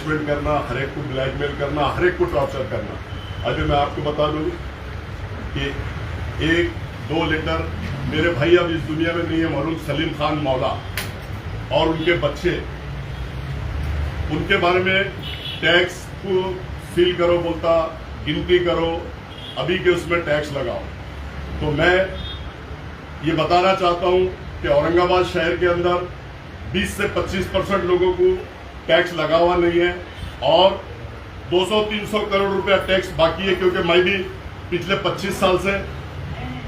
Harassment करना, हर एक को ब्लैकमेल करना, हर एक को टॉर्चर करना। अभी मैं आपको बता दूं कि 1-2 लीटर मेरे भाई अब इस दुनिया में नहीं है, मरूम सलीम खान मौला और उनके बच्चे, उनके बारे में टैक्स को सील करो बोलता, गिनती करो, अभी के उसमें टैक्स लगाओ। तो मैं ये बताना चाहता हूं कि औरंगाबाद शहर के अंदर 20 से 25% लोगों को टैक्स लगा हुआ नहीं है और 200-300 करोड़ रुपया टैक्स बाकी है, क्योंकि मैं भी पिछले 25 साल से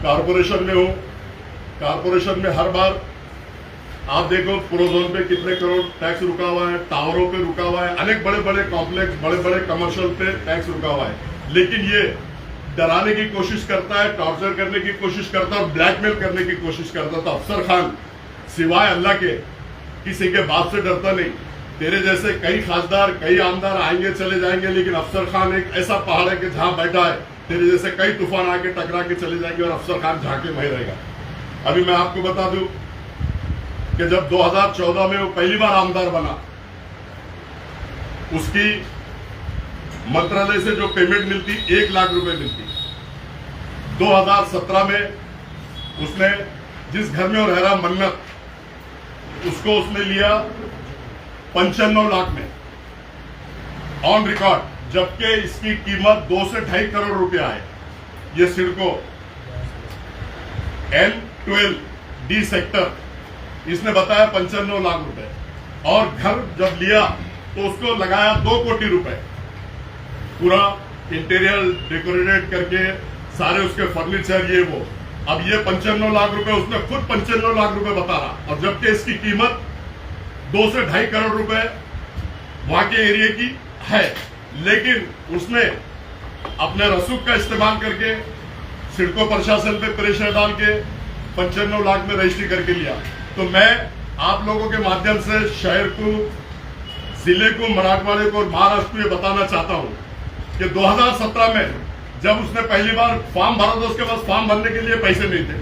कारपोरेशन में हूँ। कारपोरेशन में हर बार आप देखो प्रोजोन पे कितने करोड़ टैक्स रुका हुआ है, टावरों पे रुका हुआ है, अनेक बड़े बड़े कॉम्प्लेक्स, बड़े बड़े कमर्शियल पे टैक्स रुका हुआ है। लेकिन ये डराने की कोशिश करता है, टॉर्चर करने की कोशिश करता है और ब्लैकमेल करने की कोशिश करता था। अफसर खान सिवाय अल्लाह के किसी के बाप से डरता नहीं। तेरे जैसे कई खासदार, कई आमदार आएंगे चले जाएंगे, लेकिन अफसर खान एक ऐसा पहाड़ है कि जहां बैठा है तेरे जैसे कई तूफान आके टकरा के चले जाएंगे और अफसर खान झांके वहीं रहेगा। अभी मैं आपको बता दूं कि जब 2014 में वो पहली बार आमदार बना, उसकी मंत्रालय से जो पेमेंट मिलती 1 लाख रुपए मिलती। 2017 में उसने जिस घर में वो रह रहा मन्नत, उसको उसने लिया 95 लाख में ऑन रिकॉर्ड, जबकि इसकी कीमत 2 से 2.5 करोड़ रुपया है। ये सिडको N12D सेक्टर इसने बताया 95 लाख रुपए, और घर जब लिया तो उसको लगाया 2 कोटी रुपए, पूरा इंटीरियर डेकोरेटेड करके सारे उसके फर्नीचर ये वो। अब ये 95 लाख रुपए उसने खुद 95 लाख रुपए बता रहा, और जबकि इसकी कीमत 2 से 2.5 करोड़ रुपए वहां के एरिया की है। लेकिन उसने अपने रसूख का इस्तेमाल करके सिडको प्रशासन पे प्रेशर डाल के 95 लाख में रजिस्ट्री करके लिया। तो मैं आप लोगों के माध्यम से शहर को, जिले को, मराठवाड़े को और महाराष्ट्र को ये बताना चाहता हूं कि 2017 में जब उसने पहली बार फॉर्म भरा था, उसके पास फॉर्म भरने के लिए पैसे नहीं थे।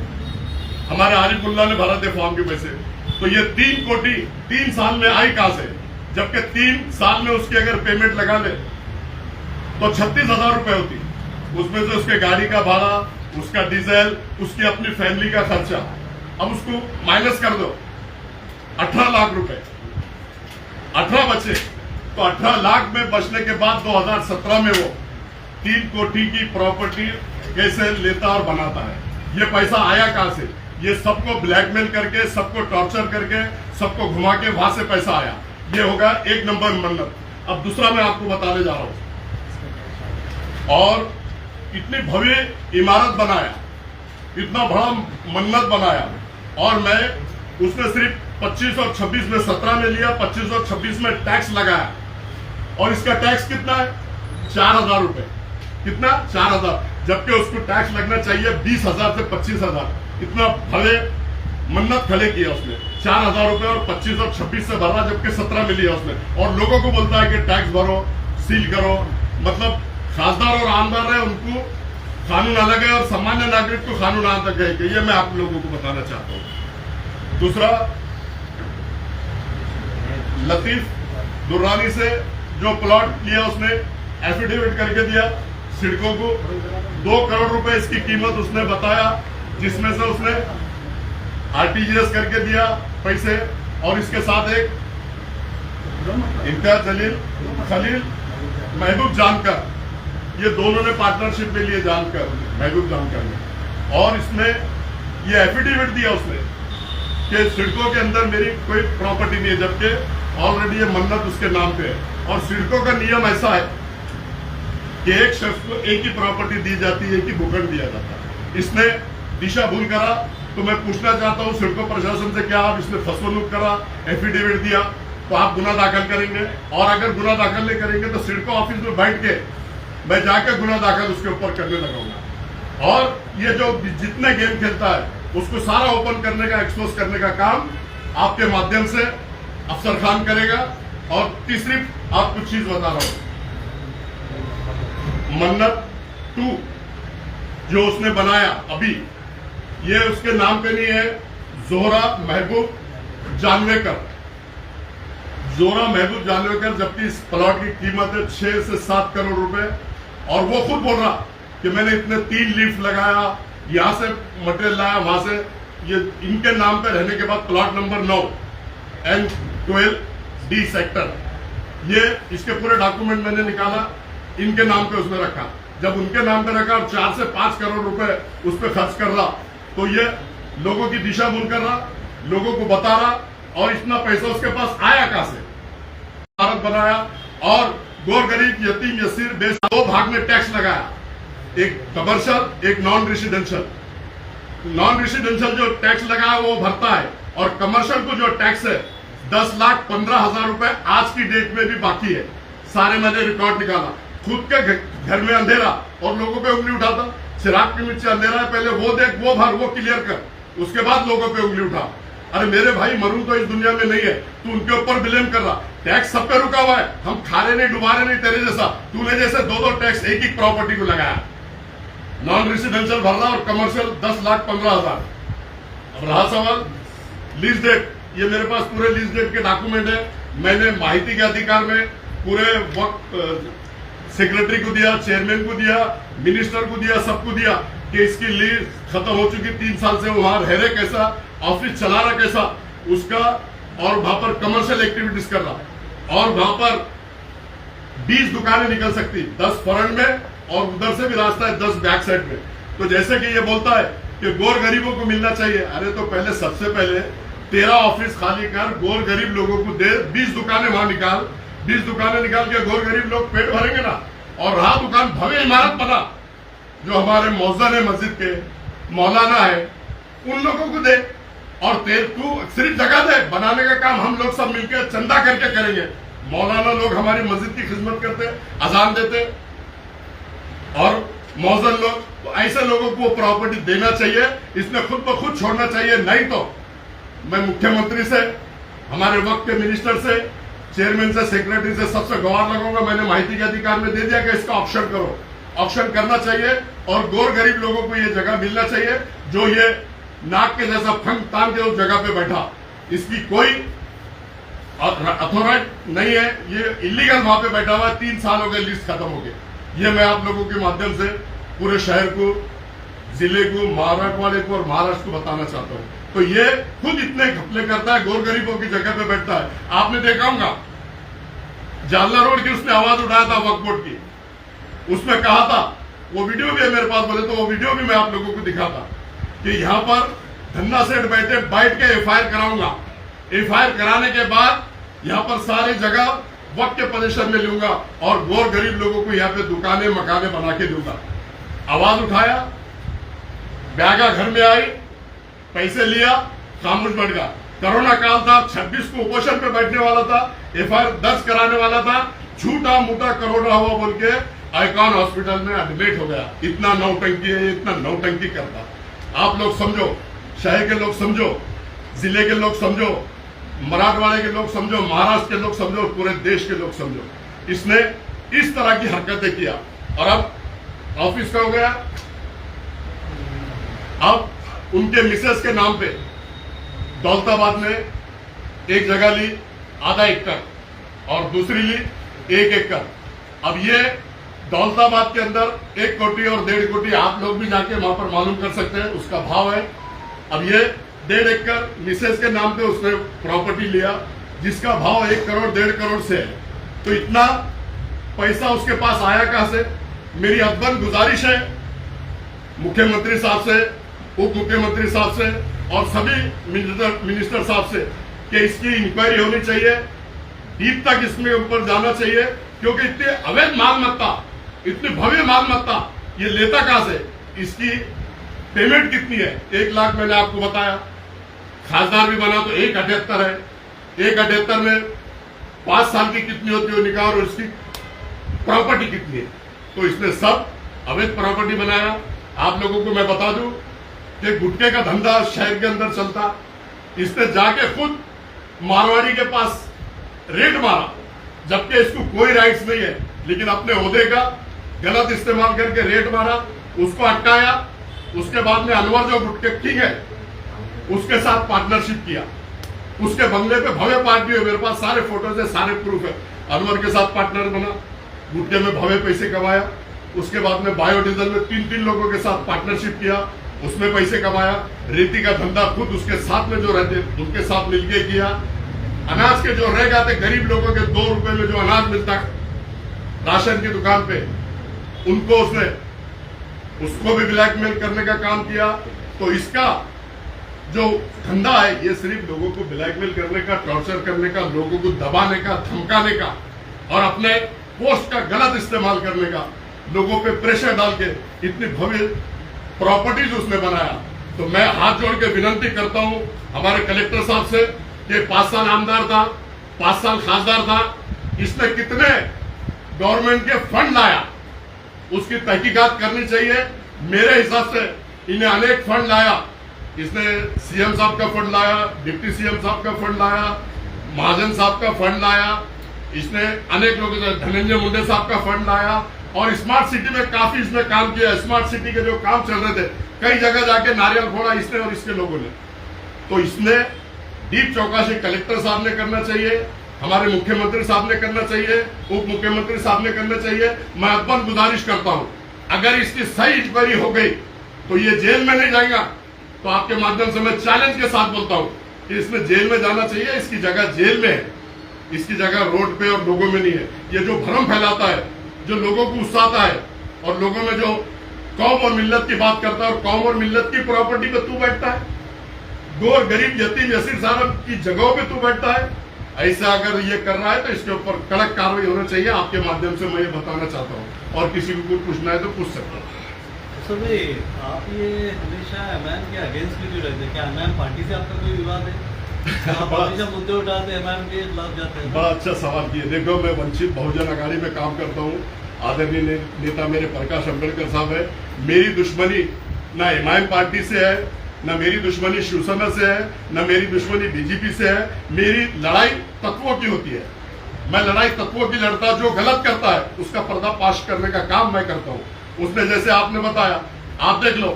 हमारे आरिफुल्लाह ने भरा थे फॉर्म के पैसे। तो ये 3 कोटी 3 साल में आई कहां से, जबकि 3 साल में उसकी अगर पेमेंट लगा ले तो 36,000 रुपए होती। उसमें से उसके गाड़ी का भाड़ा, उसका डीजल, उसकी अपनी फैमिली का खर्चा, अब उसको माइनस कर दो 18 लाख रुपए, 18 बचे। तो 18 लाख में बचने के बाद 2017 में वो 3 कोटी की प्रॉपर्टी कैसे लेता और बनाता है। ये पैसा आया कहां से? ये सबको ब्लैकमेल करके, सबको टॉर्चर करके, सबको घुमा के वहां से पैसा आया। ये होगा 1 नंबर मन्नत। अब दूसरा मैं आपको बताने जा रहा हूं, और इतनी भव्य इमारत बनाया, इतना बड़ा मन्नत बनाया, और मैं उसने सिर्फ 25 और 26 में 17 में लिया, 25 और 26 में टैक्स लगाया, और इसका टैक्स कितना है? 4,000 रुपए। कितना? 4,000, जबकि उसको टैक्स लगना चाहिए 20,000 से 25,000। इतना भले मन्नत खड़े किया उसने, 4,000 रुपए और 25 और 26 से भरा, जबकि 17 में लिया उसने, और लोगों को बोलता है कि टैक्स भरो, सील करो। मतलब खासदार और आमदार है, उनको कानून अलग है और सामान्य नागरिक को कानून अलग है। कि ये मैं आप लोगों को बताना चाहता हूं। दूसरा, लतीफ दुर्रानी से जो प्लॉट लिया उसने एफिडेविट करके दिया सिडको को, 2 करोड़ रुपए इसकी कीमत उसने बताया, जिसमें से उसने आरटीजीएस करके दिया पैसे, और इसके साथ एक इम्तियाज जलील, खलील, महबूब जानकर, ये दोनों ने पार्टनरशिप में लिए, जानकर, महबूब जानकर ने। और इसमें ये एफिडेविट दिया उसने कि सिडको के अंदर मेरी कोई प्रॉपर्टी नहीं है, जबकि ऑलरेडी ये मन्नत उसके नाम पे है। और सिडको का नियम ऐसा है कि एक शख्स को एक ही प्रॉपर्टी दी जाती है, एक ही भूखंड दिया जाता है। इसने दिशा भूल करा, तो मैं पूछना चाहता हूं सिडको प्रशासन से, क्या आप इसने फसवनुक करा, एफिडेविट दिया, तो आप गुना दाखिल करेंगे? और अगर गुना दाखिल नहीं करेंगे तो सिडको ऑफिस में बैठ के मैं जाकर गुना दाखिल उसके ऊपर करने लगाऊंगा। और ये जो जितने गेम खेलता है उसको सारा ओपन करने का, एक्सपोज करने का काम आपके माध्यम से अफसर खान करेगा। और तीसरी आपको चीज बता रहा हूं, मन्नत 2 जो उसने बनाया अभी, ये उसके नाम पे नहीं है, जोहरा महबूब जानवेकर, जोरा महबूब जानवेकर, जबकि इस प्लॉट की कीमत है 6 से 7 करोड़ रुपए, और वो खुद बोल रहा कि मैंने इतने 3 लिफ्ट लगाया, यहां से मटेरियल लाया, वहां से, ये इनके नाम पे रहने के बाद प्लॉट नंबर 9 N12D सेक्टर, ये इसके पूरे डॉक्यूमेंट मैंने निकाला, इनके नाम पे उसने रखा। जब उनके नाम पे रखा और 4 से 5 करोड़ रुपए उस पर खर्च कर रहा, तो ये लोगों की दिशा भूल कर रहा, लोगों को बता रहा, और इतना पैसा उसके पास आया कहां से? भारत बनाया और गोर गरीब यतीम यसीर बेस 2 भाग में टैक्स लगाया, एक कमर्शियल एक नॉन रेसिडेंशियल। नॉन रेसिडेंशियल जो टैक्स लगाया वो भरता है, और कमर्शियल को जो टैक्स है 10,15,000 रुपए आज की डेट में भी बाकी है। सारे मैंने रिकॉर्ड निकाला, खुद के घर में अंधेरा और लोगों पे उंगली उठाता, चिराग के नीचे अंधेरा है, पहले वो देख, वो भर, वो क्लियर कर, उसके बाद लोगों पे उंगली उठा। अरे मेरे भाई, मरूं तो इस दुनिया में नहीं है, तू उनके ऊपर ब्लेम कर रहा। टैक्स सब पे रुका हुआ है, हम खा रहे नहीं, डुबा रहे नहीं तेरे जैसा। तूने जैसे 2-2 टैक्स एक ही प्रॉपर्टी को लगाया, नॉन रेसिडेंशियल भर रहा और कमर्शियल 10,15,000। अब रहा सवाल लीज डेट, ये मेरे पास पूरे लीज डेट के डॉक्यूमेंट है। मैंने माहिती के अधिकार में पूरे वक्त सेक्रेटरी को दिया, चेयरमैन को दिया, मिनिस्टर को दिया, सबको दिया कि इसकी लीज खत्म हो चुकी, 3 साल से वहां रह रहे कैसा, ऑफिस चला रहा कैसा उसका, और वहां पर कमर्शियल एक्टिविटीज कर रहा, और वहां पर 20 दुकानें निकल सकती, 10 फ्रंट में और उधर से भी रास्ता है 10 बैक साइड में। तो जैसे कि ये बोलता है कि गोर गरीबों को मिलना चाहिए, अरे तो पहले सबसे पहले तेरा ऑफिस खाली कर, गोर गरीब लोगों को दे, 20 दुकानें वहां निकाल, 20 दुकानें निकाल के गोर गरीब लोग पेट भरेंगे ना। और रहा दुकान, भव्य इमारत बना, जो हमारे मौजन है मस्जिद के, मौलाना है, उन लोगों को दे, और तू सिर्फ जगह दे, बनाने का काम हम लोग सब मिलकर चंदा करके करेंगे। मौलाना लोग हमारी मस्जिद की खिदमत करते, अजान देते, और मौजन लोग, तो ऐसे लोगों को वो प्रॉपर्टी देना चाहिए, इसने खुद ब खुद छोड़ना चाहिए। नहीं तो मैं मुख्यमंत्री से, हमारे वक्त के मिनिस्टर से, चेयरमैन से, सेक्रेटरी से, सबसे गुहार लगाऊंगा। मैंने माहिती के अधिकार में दे दिया कि इसका ऑप्शन करो, ऑप्शन करना चाहिए, और गोर गरीब लोगों को ये जगह मिलना चाहिए। जो ये नाक के जैसा फंग तान के उस जगह पे बैठा, इसकी कोई अथॉरिटी नहीं है, ये इलीगल वहां पे बैठा हुआ है, 3 साल हो गए, लिस्ट खत्म हो गई। ये मैं आप लोगों के माध्यम से पूरे शहर को, जिले को, मराठवाड़े को और महाराष्ट्र को बताना चाहता हूँ। तो ये खुद इतने घपले करता है, गोर गरीबों की जगह पे बैठता है। आपने देखा होगा जालना रोड की उसने आवाज उठाया था वक्फ बोर्ड की, उसमें कहा था, वो वीडियो भी है मेरे पास, बोले तो वो वीडियो भी मैं आप लोगों को दिखाता कि यहाँ पर धन्ना सेठ बैठ के FIR कराऊंगा, FIR कराने के बाद यहाँ पर सारी जगह वक्त के पोजीशन में लूंगा, और गोर गरीब लोगों को यहाँ पे दुकानें मकाने बना के दूंगा। आवाज उठाया, बैगा घर में आई, पैसे लिया, खामोश बैठ गया। कोरोना काल था, 26 को उपोषण पे बैठने वाला था, FIR दर्ज कराने वाला था, झूठा मूठा कोरोना हुआ बोल के आइकॉन हॉस्पिटल में एडमिट हो गया। इतना नौटंकी है, इतना नौटंकी करता। आप लोग समझो, शहर के लोग समझो, जिले के लोग समझो, मराठवाड़े के लोग समझो, महाराष्ट्र के लोग समझो, पूरे देश के लोग समझो, इसने इस तरह की हरकतें किया। और अब ऑफिस का हो गया, अब उनके मिसेस के नाम पे दौलताबाद में एक जगह ली आधा एकड़, और दूसरी ली 1 एकड़। अब ये दौलताबाद के अंदर 1 कोटी और 1.5 कोटी, आप लोग भी जाके वहां पर मालूम कर सकते हैं, उसका भाव है। अब ये 1.5 एकड़ मिसेस के नाम पे उसने प्रॉपर्टी लिया, जिसका भाव 1 करोड़ 1.5 करोड़ से है। तो इतना पैसा उसके पास आया कहां से? मेरी अदबन गुजारिश है मुख्यमंत्री साहब से, उप मुख्यमंत्री साहब से और सभी मिनिस्टर साहब से कि इसकी इंक्वायरी होनी चाहिए, डीप तक इसमें ऊपर जाना चाहिए, क्योंकि इतनी अवैध मालमत्ता, इतनी भव्य मालमत्ता ये लेता कहां से? इसकी पेमेंट कितनी है? 1 लाख मैंने आपको बताया, खासदार भी बना तो 1.78 है, 1.78 में 5 साल की कितनी होती है निकाह, और इसकी प्रॉपर्टी कितनी है? तो इसने सब अवैध प्रॉपर्टी बनाया। आप लोगों को मैं बता दूं कि गुटखे का धंधा शहर के अंदर चलता, इसने जाके खुद मारवाड़ी के पास रेड मारा, जबकि इसको कोई राइट्स नहीं है, लेकिन अपने ओहदे का गलत इस्तेमाल करके रेड मारा, उसको अटकाया। उसके बाद में अनवर जो गुटखे किंग है उसके साथ पार्टनरशिप किया, उसके बंगले पे भव्य पार्टी है, मेरे पास सारे फोटोज है, सारे प्रूफ है। अनवर के साथ पार्टनर बना, गुटके में भव्य पैसे कमाया। उसके बाद में बायोडीजल में 3 लोगों के साथ पार्टनरशिप किया, उसमें पैसे कमाया। रेती का धंधा खुद उसके साथ में जो रहते उनके साथ मिलके किया। अनाज के जो रह जाते गरीब लोगों के 2 रुपए में जो अनाज मिलता राशन की दुकान पे, उनको उसको भी ब्लैकमेल करने का काम किया। तो इसका जो धंधा है ये सिर्फ लोगों को ब्लैकमेल करने का, टॉर्चर करने का, लोगों को दबाने का, धमकाने का और अपने पोस्ट का गलत इस्तेमाल करने का, लोगों पे प्रेशर डाल के इतनी भव्य प्रॉपर्टीज उसने बनाया। तो मैं हाथ जोड़ के विनती करता हूं हमारे कलेक्टर साहब से कि 5 साल आमदार था, 5 साल खासदार था, इसने कितने गवर्नमेंट के फंड लाया उसकी तहकीकात करनी चाहिए। मेरे हिसाब से इन्हें अनेक फंड लाया, इसने सीएम साहब का फंड लाया, डिप्टी सीएम साहब का फंड लाया, महाजन साहब का फंड लाया, इसने अनेक लोगों से धनंजय मुंडे साहब का फंड लाया और स्मार्ट सिटी में काफी इसने काम किया। स्मार्ट सिटी के जो काम चल रहे थे कई जगह जाके नारियल फोड़ा इसने और इसके लोगों ने। तो इसने डीप चौकसी कलेक्टर साहब ने करना चाहिए, हमारे मुख्यमंत्री साहब ने करना चाहिए, उप मुख्यमंत्री साहब ने करना चाहिए। मैं अदबन गुजारिश करता हूं अगर इसकी सही इंक्वायरी हो गई तो ये जेल में नहीं जाएगा। तो आपके माध्यम से मैं चैलेंज के साथ बोलता हूं कि इसमें जेल में जाना चाहिए, इसकी जगह जेल में है, इसकी जगह रोड पे और लोगों में नहीं है। ये जो भ्रम फैलाता है, जो लोगों को उकसाता है और लोगों में जो कौम और मिल्लत की बात करता है और कौम और मिल्लत की प्रॉपर्टी पे तू बैठता है, गोर गरीब यतीम यसीर साहब की जगहों पे तू बैठता है। ऐसा अगर ये कर रहा है तो इसके ऊपर कड़क कार्रवाई होना चाहिए। आपके माध्यम से मैं ये बताना चाहता हूँ और किसी को कुछ पूछना है तो पूछ सकता हूँ। सर भाई, आप ये हमेशा एमआईएम के अगेंस्ट क्यों रहते हैं? क्या एमआईएम पार्टी से आपका कोई विवाद है? आप हमेशा मुद्दे उठाते हैं, एमआईएम के खिलाफ जाते हैं। बड़ा अच्छा सवाल किए। देखो, मैं वंचित बहुजन अघाड़ी में काम करता हूँ, आदरणीय नेता मेरे प्रकाश अम्बेडकर साहब है। मेरी दुश्मनी ना एमआईएम पार्टी से है, न मेरी दुश्मनी शिवसेना से है, न मेरी दुश्मनी बीजेपी से है। मेरी लड़ाई तत्वों की होती है। मैं लड़ाई तत्वों की लड़ता, जो गलत करता है उसका पर्दाफाश करने का काम मैं करता हूँ। उसने जैसे आपने बताया, आप देख लो,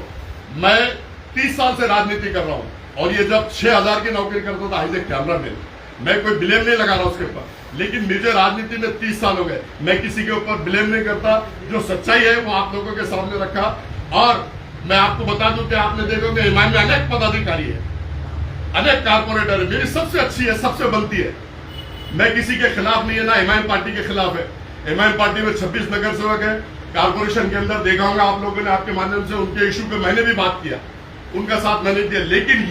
मैं 30 साल से राजनीति कर रहा हूँ और ये जब 6000 की नौकरी करता था एज ए कैमरामैन, मैं कोई ब्लेम नहीं लगा रहा उसके ऊपर, लेकिन मुझे राजनीति में 30 साल हो गए, मैं किसी के ऊपर ब्लेम नहीं करता। जो सच्चाई है वो आप लोगों के सामने रखा। और मैं आपको बता दूं कि आपने देखोगे एमआईएम में अनेक पदाधिकारी है, अनेक कारपोरेटर है, मेरी सबसे अच्छी है, सबसे बनती है। मैं किसी के खिलाफ नहीं है, ना एमआईएम पार्टी के खिलाफ है। एमआईएम पार्टी में 26 नगर सेवक है। कारपोरेशन के अंदर देखा होगा आप लोगों ने, आपके माध्यम से उनके इशू पे मैंने भी बात किया, उनका साथ मैंने दिया। लेकिन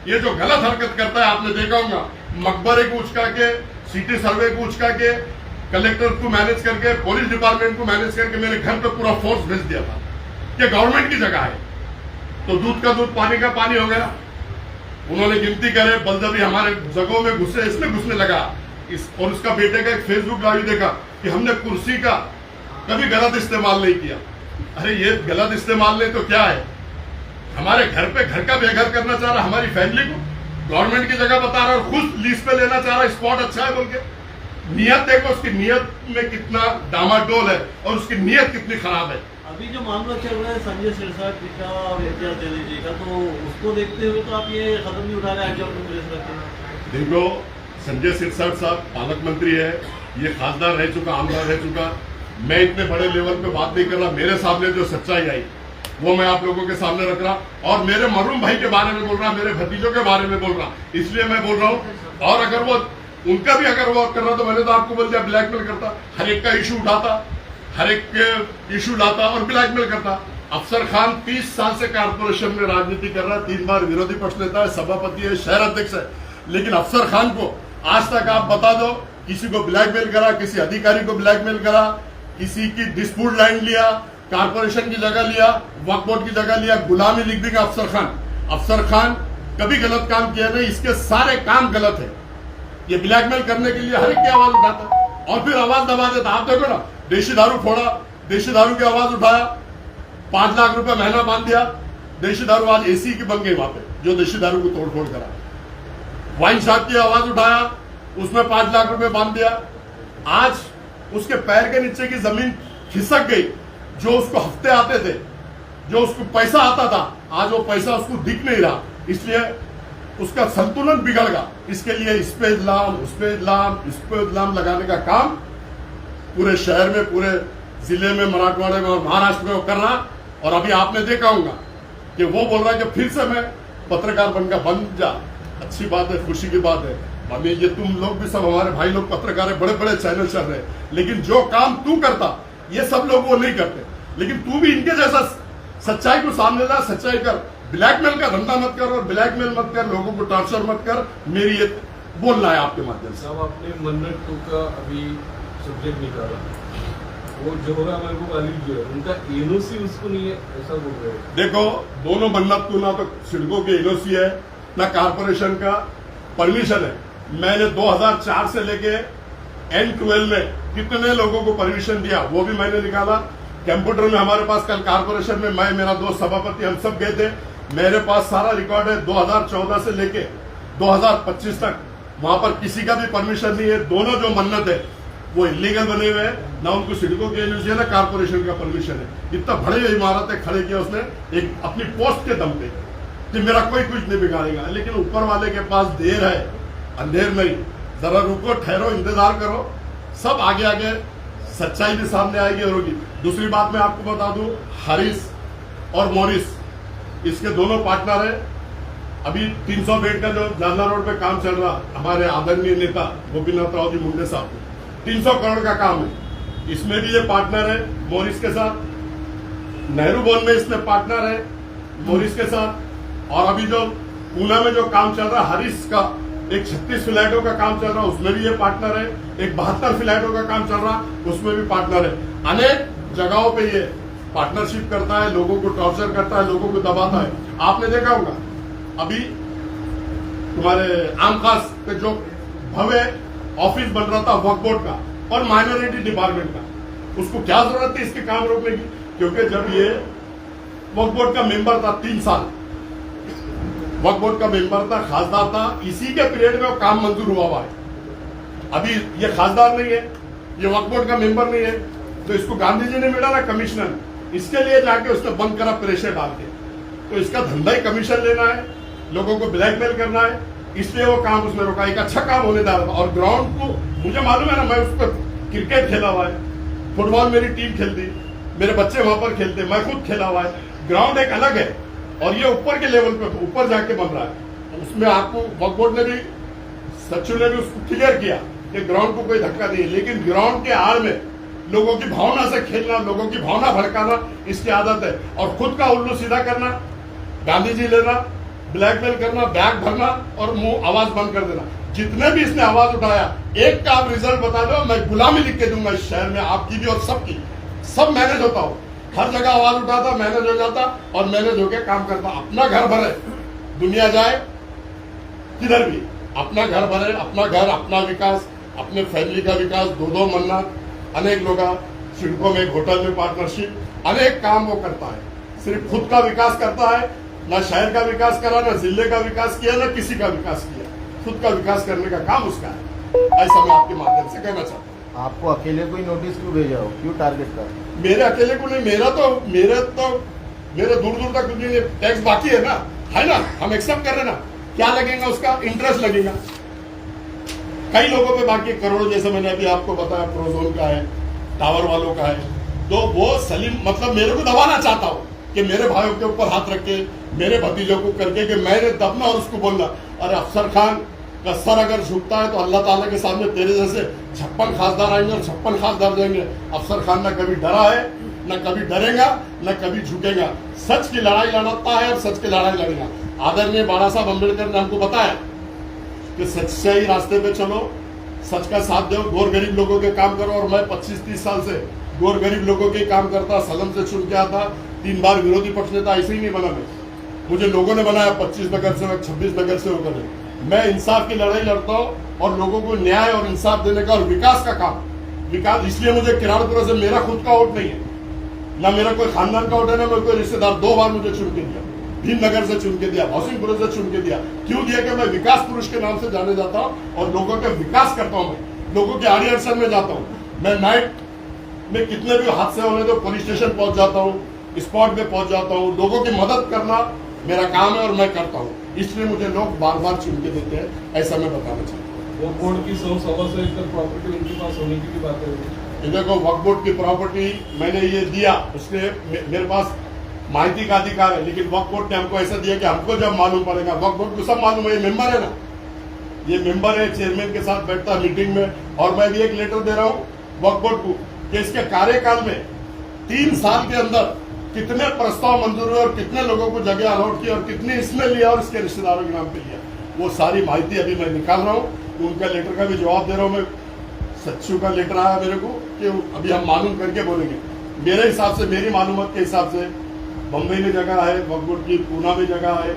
ये जो गलत हरकत करता है, आपने देखा होगा, मकबरे को उचका के, सिटी सर्वे को उचका के, कलेक्टर को मैनेज करके, पुलिस डिपार्टमेंट को मैनेज करके मेरे घर पे पूरा फोर्स भेज दिया था कि गवर्नमेंट की जगह है तो दूध का दूध पानी का पानी हो गया। उन्होंने गिनती करे, बलजबरी हमारे जगहों में घुसे, इसमें घुसने लगा। और उसका बेटे का एक फेसबुक लाइव देखा कि हमने कुर्सी का कभी गलत इस्तेमाल नहीं किया। अरे ये गलत इस्तेमाल नहीं तो क्या है? हमारे घर पे घर का बेघर करना चाह रहा, हमारी फैमिली को गवर्नमेंट की जगह बता रहा और खुद लीज पे लेना चाह रहा, स्पॉट अच्छा है बोल के। नियत देखो, उसकी नियत में कितना डामाडोल है और उसकी नियत कितनी खराब है। अभी जो मामला चल रहा है संजय सिरसाट जी का और इम्तियाज जलील जी का, तो उसको देखते हुए तो आप ये कदम नहीं उठा रहे जो पुलिस रखते हैं? देखो, संजय सिरसाट साहब पालक मंत्री है, ये खासदार रह चुका, आमदार रह चुका। मैं इतने बड़े लेवल पे बात नहीं कर रहा। मेरे सामने जो सच्चाई आई वो मैं आप लोगों के सामने रख रहा और मेरे मरूम भाई के बारे में बोल रहा, मेरे भतीजों के बारे में बोल रहा, इसलिए मैं बोल रहा हूँ। और अगर वो उनका भी अगर वो कर रहा तो मैंने तो आपको बोल दिया ब्लैकमेल करता, हर एक का इशू उठाता, हर एक के इशू लाता और ब्लैकमेल करता। अफसर खान 30 साल से कारपोरेशन में राजनीति कर रहा है, 3 बार विरोधी पक्ष नेता है, सभापति है, शहर अध्यक्ष है। लेकिन अफसर खान को आज तक आप बता दो किसी को ब्लैकमेल करा, किसी अधिकारी को ब्लैकमेल करा, किसी की डिस्प्यूट लाइन लिया, कारपोरेशन की जगह लिया, वक्फ बोर्ड की जगह लिया, गुलामी लिख देगा अफसर खान। अफसर खान कभी गलत काम किया नहीं, इसके सारे काम गलत है। ये ब्लैकमेल करने के लिए हर एक की आवाज उठाता और फिर आवाज दबा देता। आप देखो ना, देशी दारू फोड़ा, देशी दारू की आवाज उठाया, 5 लाख रुपए महीना बांध दिया। देशी दारू आज एसी की बन गई वहां पे, जो देशी दारू को तोड़फोड़ करा। वाइन शॉप की आवाज उठाया, उसमें 5 लाख रुपए बांध दिया। आज उसके पैर के नीचे की जमीन खिसक गई। जो उसको हफ्ते आते थे, जो उसको पैसा आता था, आज वो पैसा उसको दिख नहीं रहा। इसलिए उसका संतुलन बिगड़ेगा। इसके लिए इस पे इल्जाम, उस पे इल्जाम, इस पे इल्जाम लगाने का काम पूरे शहर में, पूरे जिले में, मराठवाड़े में और महाराष्ट्र में करना। और अभी आपने देखा होगा कि वो बोल रहा है कि फिर से मैं पत्रकार बनकर बन जा। अच्छी बात है, खुशी की बात है। हमें ये तुम लोग भी सब हमारे भाई लोग पत्रकार है, बड़े बड़े चैनल चल रहे हैं, लेकिन जो काम तू करता ये सब लोग वो नहीं करते। लेकिन तू भी इनके जैसा सच्चाई को सामने ला, सच्चाई कर, ब्लैकमेल का धंधा मत कर और ब्लैकमेल मत कर, लोगों को टॉर्चर मत कर। मेरी ये बोलना है आपके माध्यम से। साहब आपने मन्नत टू का अभी सब्जेक्ट निकाला, वो जोहरा महबूब अली जो है उनका एनओसी उसको नहीं है, ऐसा बोल रहे हैं। देखो, दोनों मन्नत टू ना तो सिडको की एनओसी है ना कारपोरेशन का परमिशन है। मैंने 2004 से लेके N12 में कितने लोगों को परमिशन दिया वो भी मैंने निकाला। कंप्यूटर में हमारे पास कल कारपोरेशन में मैं, मेरा दोस्त सभापति, हम सब गए थे। मेरे पास सारा रिकॉर्ड है 2014 से लेके 2025 तक। वहां पर किसी का भी परमिशन नहीं है। दोनों जो मन्नत है वो इलीगल बने हुए हैं, ना उनको सिडको की एनओसी है ना कारपोरेशन का परमिशन है। इतना बड़े इमारतें खड़े किया उसने एक अपनी पोस्ट के दम पे कि मेरा कोई कुछ नहीं बिगाड़ेगा। लेकिन ऊपर वाले के पास देर है, अंधेर नहीं। जरा रुको, ठहरो, इंतजार करो, सब आगे आगे सच्चाई भी सामने आएगी और होगी। दूसरी बात मैं आपको बता दूं, हारिस और मॉरिस इसके दोनों पार्टनर है। अभी 300 बेड का जो जालना रोड पे काम चल रहा, हमारे आदरणीय नेता गोपीनाथ राव जी मुंडे साहब, 300 करोड़ का काम है। इसमें भी ये पार्टनर है मॉरिस के साथ। नेहरू भवन में इसमें पार्टनर है मॉरिस के साथ। और अभी जो पूना में जो काम चल रहा हारिस का, एक 36 फ्लैटों का काम चल रहा, उसमें भी ये पार्टनर है। एक 72 फ्लैटों का काम चल रहा, उसमें भी पार्टनर है। अनेक जगहों पे ये पार्टनरशिप करता है, लोगों को टॉर्चर करता है, लोगों को दबाता है। आपने देखा होगा अभी तुम्हारे आमखास पे जो भव्य ऑफिस बन रहा था वक्फ बोर्ड का और माइनॉरिटी डिपार्टमेंट का, उसको क्या जरूरत थी इसके काम रोकने की? क्योंकि जब ये वक्फ बोर्ड का मेंबर था 3 साल, वक्फ बोर्ड का मेंबर था, खासदार था, इसी के पीरियड में वो काम मंजूर हुआ है। अभी ये खासदार नहीं है, ये वक्फ बोर्ड का मेंबर नहीं है, तो इसको गांधी जी ने मिला ना कमिश्नर, इसके लिए जाके उसने बंद करा प्रेशर डाल के। तो इसका धंधा ही कमीशन लेना है, लोगों को ब्लैकमेल करना है, इसलिए वो काम उसने रोका। एक अच्छा काम होने जा रहा था। और ग्राउंड को मुझे मालूम है ना, मैं उस पर क्रिकेट खेला हुआ है, फुटबॉल मेरी टीम खेलती, मेरे बच्चे वहां पर खेलते, मैं खुद खेला हुआ है। ग्राउंड एक अलग है और ये ऊपर के लेवल पे ऊपर जाके बन रहा है। उसमें आपको वक्फ बोर्ड ने भी, सचिव ने भी उसको क्लियर किया कि ग्राउंड को कोई धक्का नहीं है। लेकिन ग्राउंड के आड़ में लोगों की भावना से खेलना, लोगों की भावना भड़काना, इसकी आदत है। और खुद का उल्लू सीधा करना, गांधी जी लेना, ब्लैकमेल करना, बैग भरना और मुंह आवाज बंद कर देना। जितने भी इसने आवाज उठाया, एक का आप रिजल्ट बता दो, मैं गुलामी लिख के दूंगा इस शहर में, आपकी भी और सबकी। सब मैनेज होता हो, हर जगह आवाज उठाता, मैनेज हो जाता और मैनेज होकर काम करता। अपना घर भरे, दुनिया जाए किधर भी, अपना घर भरे, अपना घर, अपना विकास, अपने फैमिली का विकास। 2-2 मन्नत, अनेक लोग, सिडको में, होटल में पार्टनरशिप, अनेक काम वो करता है। सिर्फ खुद का विकास करता है, ना शहर का विकास करा, ना जिले का विकास किया, ना किसी का विकास किया। खुद का विकास करने का काम उसका है। ऐसा मैं आपके माध्यम से कहना चाहता हूँ। आपको अकेले कोई नोटिस क्यों भेजा हो, क्यों टारगेट कर? मेरे अकेले को नहीं, मेरे दूर दूर तक, क्योंकि टैक्स बाकी है ना, हम एक्सेप्ट कर रहे ना। क्या लगेगा उसका? इंटरेस्ट लगेगा। कई लोगों पे बाकी करोड़, जैसे मैंने अभी आपको बताया, प्रोजोन का है, टावर वालों का है। तो वो सलीम मतलब मेरे को दबाना चाहता हूँ कि मेरे भाइयों के ऊपर हाथ रख के, मेरे भतीजों को करके कि मैंने दबना और उसको बोलना। अरे अफसर खान का सर अगर झुकता है तो अल्लाह ताला के सामने तेरे जैसे 56 खासदार आएंगे और 56 खासदार जाएंगे। अफसर खान ना कभी डरा है, न कभी डरेगा, न कभी झुकेगा। सच की लड़ाई लड़ता है और सच की लड़ाई लड़ेगा। आदरणीय बाबा साहब अम्बेडकर ने हमको बताया कि सच्चाई रास्ते पे चलो, सच का साथ दो, गोर गरीब लोगों के काम करो। और मैं 25-30 साल से गोर गरीब लोगों के काम करता, सदन से चुन के आता, 3 बार विरोधी पक्ष नेता। ऐसे ही नहीं बना मैं, मुझे लोगों ने बनाया 25 नगर सेवक, 26 नगर सेवक। मैं इंसाफ की लड़ाई लड़ता हूँ और लोगों को न्याय और इंसाफ देने का और विकास का काम। विकास इसलिए मुझे किराड़पुरा से मेरा खुद का वोट नहीं है, ना मेरा कोई खानदान का वोट है, ना मेरा कोई रिश्तेदार। 2 बार मुझे चुन के दिया, भीमनगर से चुन के दिया, भौसिंगपुर से चुन के दिया। क्यों दिया? कि मैं विकास पुरुष के नाम से जाने जाता हूँ और लोगों का विकास करता हूँ। मैं लोगों के आड़ी अड़चन में जाता हूँ। मैं नाइट में कितने भी हादसे होने तो पुलिस स्टेशन पहुंच जाता हूँ, स्पॉट पे पहुंच जाता हूँ। लोगों की मदद करना मेरा काम है और मैं करता हूँ, इसलिए मुझे लोग बार बार चुन के देते हैं, ऐसा मैं बताना चाहता हूँ। वो बोर्ड की 100-125 एकड़ प्रॉपर्टी उनके पास होने की भी बात है। ये देखो वक्फ बोर्ड की प्रॉपर्टी मैंने ये दिया, उसने मेरे पास माहिती का अधिकार है, लेकिन वक्फ बोर्ड ने हमको ऐसा दिया कि हमको जब मालूम पड़ेगा, वक्फ बोर्ड को सब मालूम है, ये मेंबर है ना, ये मेंबर है, चेयरमैन के साथ बैठता है मीटिंग में, और मैं भी एक लेटर दे रहा हूँ वक्फ बोर्ड को कि इसके कार्यकाल में 3 साल के अंदर कितने प्रस्ताव मंजूर हुए और कितने लोगों को जगह अलॉट की और कितनी इसने लिया और इसके रिश्तेदारों के नाम पे लिया, वो सारी माहिती अभी मैं निकाल रहा हूँ। तो उनका लेटर का भी जवाब दे रहा हूँ मैं। सच्चू का लेटर आया मेरे को कि अभी हम मालूम करके बोलेंगे। मेरे हिसाब से, मेरी मालूमात के हिसाब से बम्बई में जगह है वक्फ बोर्ड की, पूना में जगह है,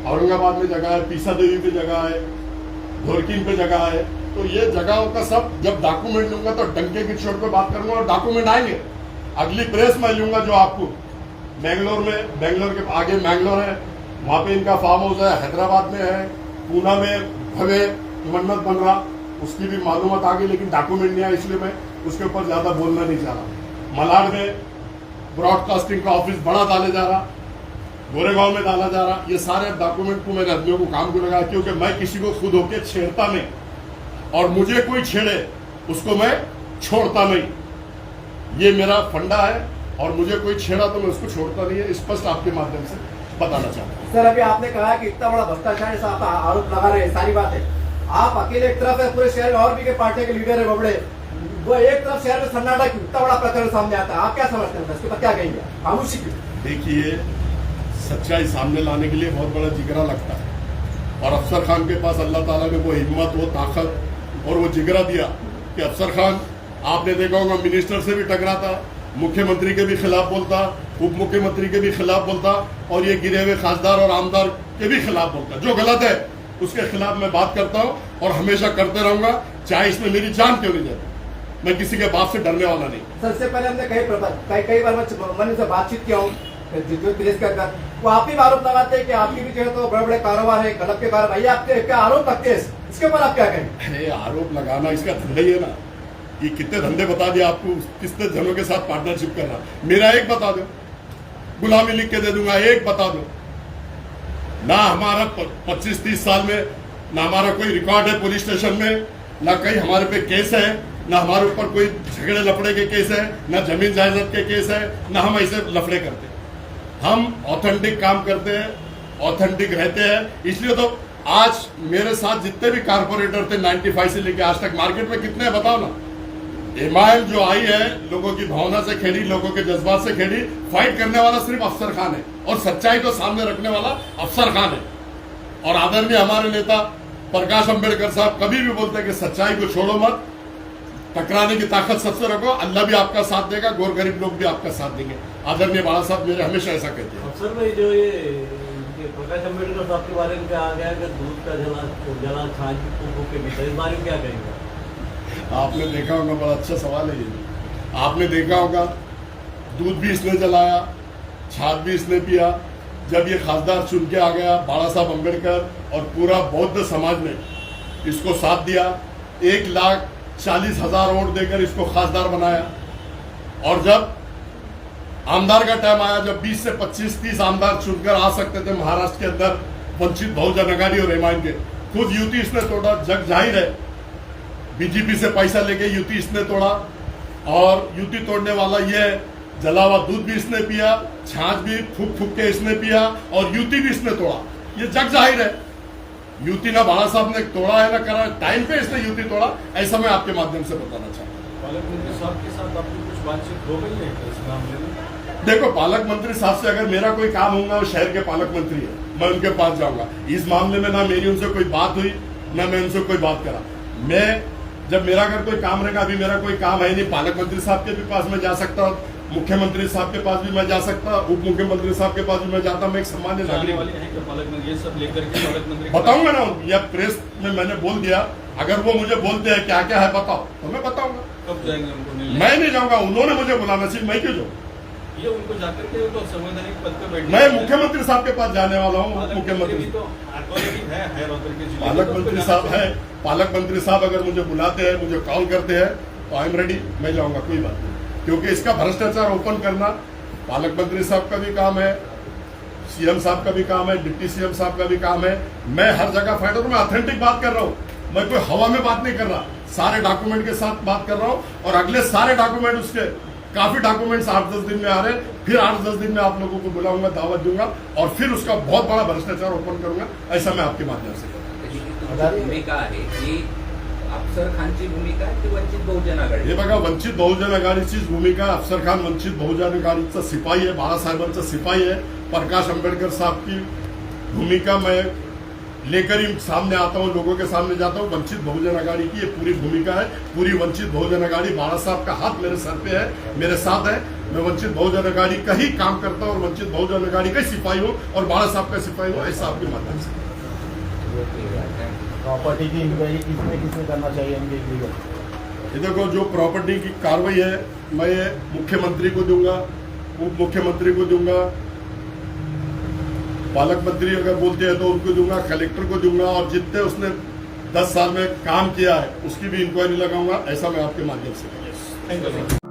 औरंगाबाद में जगह है, पीसा देवी पे जगह है, धोरकिन पे जगह है। तो ये जगहों का सब जब डॉक्यूमेंट लूंगा तो डंके की चोट पे बात करूंगा और डॉक्यूमेंट आएंगे। अगली प्रेस में लूंगा जो आपको बेंगलोर के आगे मैंगलोर है, वहां पे इनका फार्म हाउस है, हैदराबाद में है, पूना में भव्य मन्नत बन रहा, उसकी भी मालूमात आ गई, लेकिन डॉक्यूमेंट नहीं आया, इसलिए मैं उसके ऊपर ज्यादा बोलना नहीं चाह रहा। मलाड में ब्रॉडकास्टिंग का ऑफिस बड़ा डाले जा रहा, गोरेगांव में डाला जा रहा, ये सारे डॉक्यूमेंट को मैंने आदमियों को काम को लगाया, क्योंकि मैं किसी को खुद होके छेड़ता नहीं, और मुझे कोई छेड़े उसको मैं छोड़ता नहीं, ये मेरा फंडा है, और मुझे कोई छेड़ा तो मैं उसको छोड़ता नहीं है, स्पष्ट आपके माध्यम से बताना चाहता हूँ। सर, अभी आपने कहा कि इतना बड़ा भ्रष्टाचार से आप आरोप लगा रहे हैं, सारी बात है, आप अकेले एक तरफ है, पूरे शहर में और भी के पार्टी के लीडर है बबड़े, वो एक तरफ शहर में सन्नाटा क्यों, इतना बड़ा प्रकरण सामने आता है, आप क्या समझते हैं, इसके पर क्या कहेंगे, खामोशी क्यों? देखिए, सच्चाई सामने लाने के लिए बहुत बड़ा जिगरा लगता है, और अफसर खान के पास अल्लाह ताला ने वो हिम्मत, वो ताकत और वो जिगरा दिया कि अफसर खान, आपने देखा होगा, मिनिस्टर से भी टकराता, मुख्यमंत्री के भी खिलाफ बोलता, उप मुख्यमंत्री के भी खिलाफ बोलता, और ये गिरे हुए खासदार और आमदार के भी खिलाफ बोलता। जो गलत है उसके खिलाफ मैं बात करता हूँ और हमेशा करते रहूंगा, चाहे इसमें मेरी जान क्यों नहीं जाती। मैं किसी के बाप से डरने वाला नहीं। सर, से पहले हमने कई बार मैं से बातचीत किया हूँ प्रेस के अंदर, वो आप भी आरोप लगाते हैं कि आपकी भी जो है तो बड़े बड़े कारोबार है, गलत के कारोबार, ये आपके क्या आरोप लगते हैं, इसके ऊपर आप क्या कहेंगे? अरे आरोप लगाना इसका धंधा ही है ना, ये कितने धंधे बता दिए आपको, कितने जनों के साथ पार्टनरशिप करना, मेरा एक बता दो, गुलामी लिख के दे दूंगा, एक बता दो ना। हमारा 25-30 साल में ना हमारा कोई रिकॉर्ड है पुलिस स्टेशन में, ना कहीं हमारे पे केस है, ना हमारे ऊपर कोई झगड़े लफड़े के केस है, ना जमीन जायदाद के केस है, ना हम ऐसे लफड़े करते हैं। हम ऑथेंटिक काम करते हैं, ऑथेंटिक रहते हैं, इसलिए तो आज मेरे साथ जितने भी कारपोरेटर थे 95 से लेकर आज तक, मार्केट में कितने बताओ ना। एमआईएम जो आई है, लोगों की भावना से खेली, लोगों के जज्बात से खेली, फाइट करने वाला सिर्फ अफसर खान है, और सच्चाई को सामने रखने वाला अफसर खान है। और आदरणीय हमारे नेता प्रकाश अंबेडकर साहब कभी भी बोलते हैं कि सच्चाई को छोड़ो मत, टकराने की ताकत सबसे रखो, अल्लाह भी आपका साथ देगा, गोर गरीब लोग भी आपका साथ देंगे। आदरणीय बाला साहब मेरे हमेशा ऐसा कहते हैं। अफसर भाई, जो ये प्रकाश अम्बेडकर साहब के बारे में कहा गया कि दूध का जला छाछ के भीतर, इस बारे में क्या कहेंगे? आपने देखा होगा, बड़ा अच्छा सवाल है ये। आपने देखा होगा, दूध भी इसने जलाया, छाछ भी इसने पिया। जब ये खासदार चुन के आ गया, बाला साहब अम्बेडकर और पूरा बौद्ध समाज ने इसको साथ दिया, 1,40,000 वोट देकर इसको खासदार बनाया। और जब आमदार का टाइम आया, जब 20 से 25-30 आमदार चुनकर आ सकते थे महाराष्ट्र के अंदर, वंचित बहुजन आघाड़ी और एमआईएम के, खुद यूटी इसने तोड़ा, जग जाहिर है। बीजेपी से पैसा लेके यूटी इसने तोड़ा, और यूटी तोड़ने वाला ये जला हुआ दूध भी इसने पिया, छाछ भी फूक फूक के इसने पिया, और यूटी भी इसने तोड़ा, ये जग जाहिर है। यूटी ना बाला साहब ने तोड़ा है ना करा, टाइम पे इसने यूटी तोड़ा, ऐसा मैं आपके माध्यम से बताना चाहता हूँ। पालक मंत्री साहब के साथ आपकी कुछ बातचीत हो गई है इस मामले में? देखो, पालक मंत्री साहब से अगर मेरा कोई काम होगा, वो शहर के पालक मंत्री है, मैं उनके पास जाऊंगा। इस मामले में ना मेरी उनसे कोई बात हुई, ना मैं उनसे कोई बात करा। मैं जब मेरा अगर कोई काम रहेगा, अभी मेरा कोई काम है नहीं, पालक मंत्री साहब के भी पास मैं जा सकता हूँ, मुख्यमंत्री साहब के पास भी मैं जा सकता, उप मुख्यमंत्री साहब के पास भी मैं जाता, मैं एक सामान्य नागरिक ये सब लेकर के पालक मंत्री बताऊंगा ना। या प्रेस में मैंने बोल दिया, अगर वो मुझे बोलते हैं क्या क्या है बताओ, तो मैं बताऊंगा। कब जाएंगे उनको मिलने? मैं नहीं जाऊंगा, उन्होंने मुझे बुलाना चाहिए, मैं क्यों जाऊँ? ये उनको जाकर के तो संवैधानिक पद पर बैठे, मैं मुख्यमंत्री साहब के पास जाने वाला हूँ। उप मुख्यमंत्री तो ऑलरेडी है रौतर के जिले, पालक मंत्री साहब है, पालक मंत्री साहब अगर मुझे बुलाते हैं, मुझे कॉल करते हैं, तो आई एम रेडी, मैं जाऊंगा, कोई बात नहीं। क्योंकि इसका भ्रष्टाचार ओपन करना पालक मंत्री साहब का भी काम है, सीएम साहब का भी काम है, डिप्टी सीएम साहब का भी काम है। मैं हर जगह फाइट और मैं ऑथेंटिक बात कर रहा हूँ, मैं कोई हवा में बात नहीं कर रहा, सारे डॉक्यूमेंट के साथ बात कर रहा हूँ। और अगले सारे डॉक्यूमेंट उसके काफी डॉक्यूमेंट्स 8-10 दिन में आ रहे हैं, फिर 8-10 दिन में आप लोगों को बुलाऊंगा, दावत दूंगा और फिर उसका बहुत बड़ा भ्रष्टाचार ओपन करूंगा, ऐसा मैं आपके माध्यम से करूंगा। तुमची भूमिका आहे की अफसर खानची भूमिका आहे की वंचित बहुजन आघाडी? हे बघा, वंचित बहुजन आघाडीचीच भूमिका, अफसर खान वंचित बहुजन आघाडीचा सिपाही आहे, बाळासाहेबांचा सिपाही है, प्रकाश आंबेडकर साहब की भूमिका मैं लेकर ही सामने आता हूँ, लोगों के सामने जाता हूँ। वंचित बहुजन आघाड़ी की ये पूरी भूमिका है, पूरी वंचित बहुजन आघाड़ी, बाला साहब का हाथ मेरे सर पे है, मेरे साथ है। मैं वंचित बहुजन आघाड़ी का ही काम करता हूँ और वंचित बहुजन आघाड़ी का सिपाही हूँ और बाला साहब का सिपाही हूँ, ऐसा आपके माध्यम से। प्रॉपर्टी की इंक्वायरी किसने किसने करना चाहिए इनके लीगल? ये देखो, जो प्रॉपर्टी की कार्रवाई है मैं ये मुख्यमंत्री को दूंगा, उप मुख्यमंत्री को दूंगा, पालक मंत्री अगर बोलते हैं तो उनको दूंगा, कलेक्टर को दूंगा और जितने उसने 10 साल में काम किया है उसकी भी इंक्वायरी लगाऊंगा, ऐसा मैं आपके माध्यम से करूंगा।